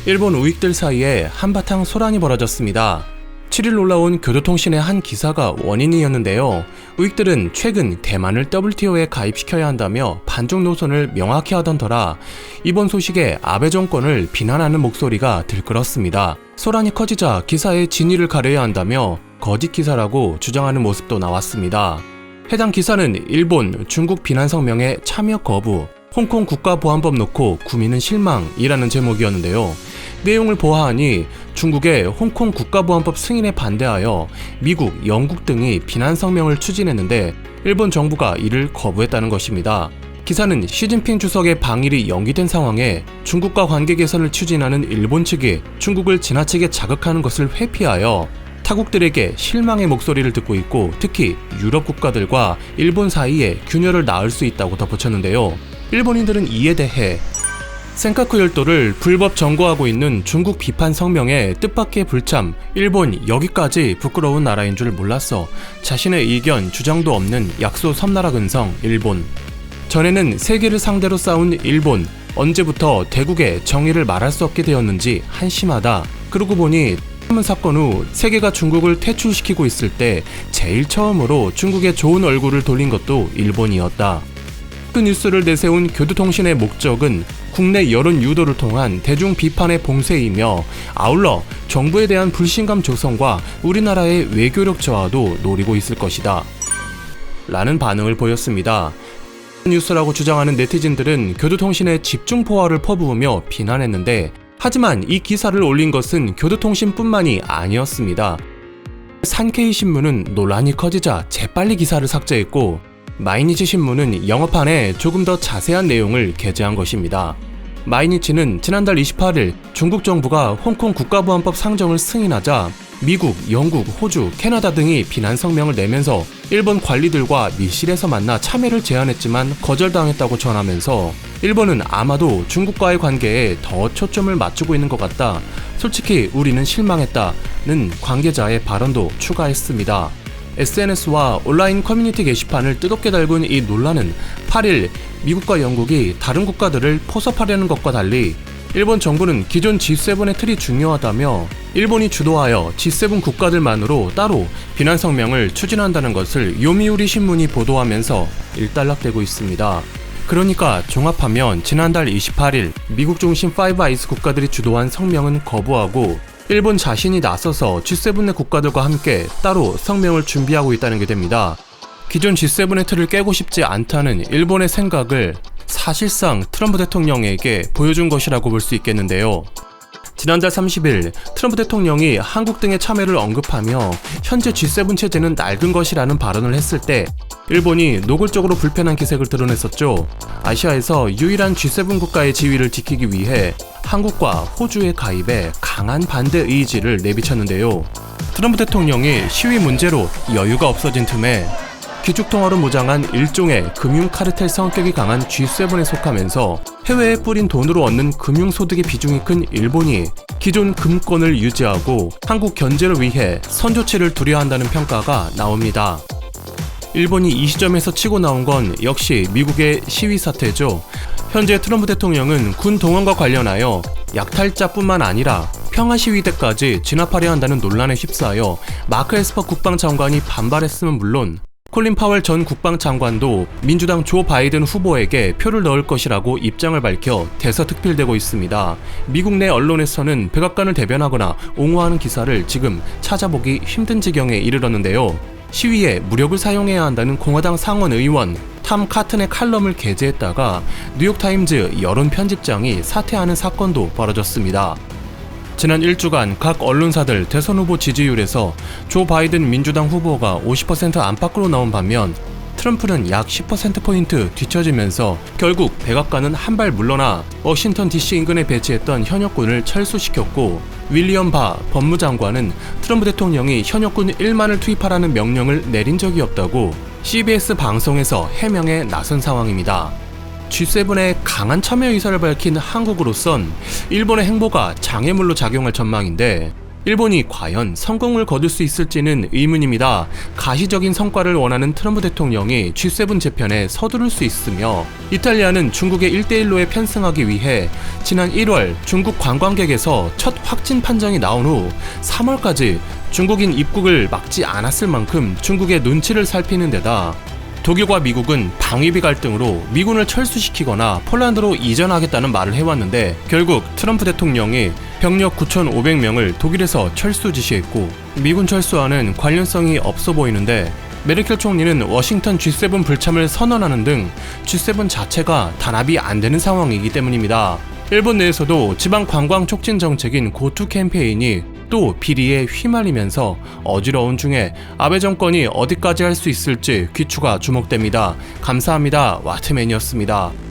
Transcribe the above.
일본 우익들 사이에 한바탕 소란이 벌어졌습니다. 7일 올라온 교도통신의 한 기사가 원인이었는데요. 우익들은 최근 대만을 WTO에 가입시켜야 한다며 반중 노선을 명확히 하던 터라 이번 소식에 아베 정권을 비난하는 목소리가 들끓었습니다. 소란이 커지자 기사의 진위를 가려야 한다며 거짓 기사라고 주장하는 모습도 나왔습니다. 해당 기사는 일본, 중국 비난 성명에 참여 거부, 홍콩 국가보안법 놓고 구민은 실망이라는 제목이었는데요. 내용을 보아하니 중국의 홍콩 국가보안법 승인에 반대하여 미국, 영국 등이 비난 성명을 추진했는데 일본 정부가 이를 거부했다는 것입니다. 기사는 시진핑 주석의 방일이 연기된 상황에 중국과 관계 개선을 추진하는 일본 측이 중국을 지나치게 자극하는 것을 회피하여 타국들에게 실망의 목소리를 듣고 있고 특히 유럽 국가들과 일본 사이에 균열을 낳을 수 있다고 덧붙였는데요. 일본인들은 이에 대해 센카쿠 열도를 불법 점거하고 있는 중국 비판 성명에 뜻밖의 불참, 일본 여기까지 부끄러운 나라인 줄 몰랐어. 자신의 의견, 주장도 없는 약소 섬나라 근성, 일본. 전에는 세계를 상대로 싸운 일본, 언제부터 대국의 정의를 말할 수 없게 되었는지 한심하다. 그러고 보니 사건 후 세계가 중국을 퇴출시키고 있을 때 제일 처음으로 중국에 좋은 얼굴을 돌린 것도 일본이었다. 그 뉴스를 내세운 교도통신의 목적은 국내 여론 유도를 통한 대중 비판의 봉쇄이며 아울러 정부에 대한 불신감 조성과 우리나라의 외교력 저하도 노리고 있을 것이다. 라는 반응을 보였습니다. 뉴스라고 주장하는 네티즌들은 교도통신에 집중포화를 퍼부으며 비난했는데 하지만 이 기사를 올린 것은 교도통신뿐만이 아니었습니다. 산케이 신문은 논란이 커지자 재빨리 기사를 삭제했고 마이니치 신문은 영어판에 조금 더 자세한 내용을 게재한 것입니다. 마이니치는 지난달 28일 중국 정부가 홍콩 국가보안법 상정을 승인하자 미국, 영국, 호주, 캐나다 등이 비난 성명을 내면서 일본 관리들과 밀실에서 만나 참여를 제안했지만 거절당했다고 전하면서 일본은 아마도 중국과의 관계에 더 초점을 맞추고 있는 것 같다. 솔직히 우리는 실망했다는 관계자의 발언도 추가했습니다. SNS와 온라인 커뮤니티 게시판을 뜨겁게 달군 이 논란은 8일 미국과 영국이 다른 국가들을 포섭하려는 것과 달리 일본 정부는 기존 G7의 틀이 중요하다며 일본이 주도하여 G7 국가들만으로 따로 비난 성명을 추진한다는 것을 요미우리 신문이 보도하면서 일단락되고 있습니다. 그러니까 종합하면 지난달 28일 미국 중심 5아이스 국가들이 주도한 성명은 거부하고 일본 자신이 나서서 G7 내 국가들과 함께 따로 성명을 준비하고 있다는 게 됩니다. 기존 G7의 틀을 깨고 싶지 않다는 일본의 생각을 사실상 트럼프 대통령에게 보여준 것이라고 볼 수 있겠는데요. 지난달 30일 트럼프 대통령이 한국 등의 참여를 언급하며 현재 G7 체제는 낡은 것이라는 발언을 했을 때 일본이 노골적으로 불편한 기색을 드러냈었죠. 아시아에서 유일한 G7 국가의 지위를 지키기 위해 한국과 호주의 가입에 강한 반대 의지를 내비쳤는데요. 트럼프 대통령이 시위 문제로 여유가 없어진 틈에 기축통화로 무장한 일종의 금융 카르텔 성격이 강한 G7에 속하면서 해외에 뿌린 돈으로 얻는 금융소득의 비중이 큰 일본이 기존 금권을 유지하고 한국 견제를 위해 선조치를 두려워한다는 평가가 나옵니다. 일본이 이 시점에서 치고 나온 건 역시 미국의 시위 사태죠. 현재 트럼프 대통령은 군 동원과 관련하여 약탈자뿐만 아니라 평화 시위대까지 진압하려 한다는 논란에 휩싸여 마크 에스퍼 국방장관이 반발했음은 물론 콜린 파월 전 국방장관도 민주당 조 바이든 후보에게 표를 넣을 것이라고 입장을 밝혀 대서특필되고 있습니다. 미국 내 언론에서는 백악관을 대변하거나 옹호하는 기사를 지금 찾아보기 힘든 지경에 이르렀는데요. 시위에 무력을 사용해야 한다는 공화당 상원 의원 탐 카튼의 칼럼을 게재했다가 뉴욕타임즈 여론 편집장이 사퇴하는 사건도 벌어졌습니다. 지난 일주간 각 언론사들 대선 후보 지지율에서 조 바이든 민주당 후보가 50% 안팎으로 나온 반면 트럼프는 약 10%포인트 뒤처지면서 결국 백악관은 한 발 물러나 워싱턴 DC 인근에 배치했던 현역군을 철수시켰고 윌리엄 바 법무장관은 트럼프 대통령이 현역군 1만을 투입하라는 명령을 내린 적이 없다고 CBS 방송에서 해명에 나선 상황입니다. G7의 강한 참여 의사를 밝힌 한국으로선 일본의 행보가 장애물로 작용할 전망인데 일본이 과연 성공을 거둘 수 있을지는 의문입니다. 가시적인 성과를 원하는 트럼프 대통령이 G7 재편에 서두를 수 있으며, 이탈리아는 중국의 1대1로에 편승하기 위해 지난 1월 중국 관광객에서 첫 확진 판정이 나온 후 3월까지 중국인 입국을 막지 않았을 만큼 중국의 눈치를 살피는 데다, 독일과 미국은 방위비 갈등으로 미군을 철수시키거나 폴란드로 이전하겠다는 말을 해왔는데, 결국 트럼프 대통령이 병력 9,500명을 독일에서 철수 지시했고, 미군 철수와는 관련성이 없어 보이는데, 메르켈 총리는 워싱턴 G7 불참을 선언하는 등 G7 자체가 단합이 안 되는 상황이기 때문입니다. 일본 내에서도 지방 관광 촉진 정책인 고투 캠페인이 또 비리에 휘말리면서 어지러운 중에 아베 정권이 어디까지 할 수 있을지 귀추가 주목됩니다. 감사합니다. 와트맨이었습니다.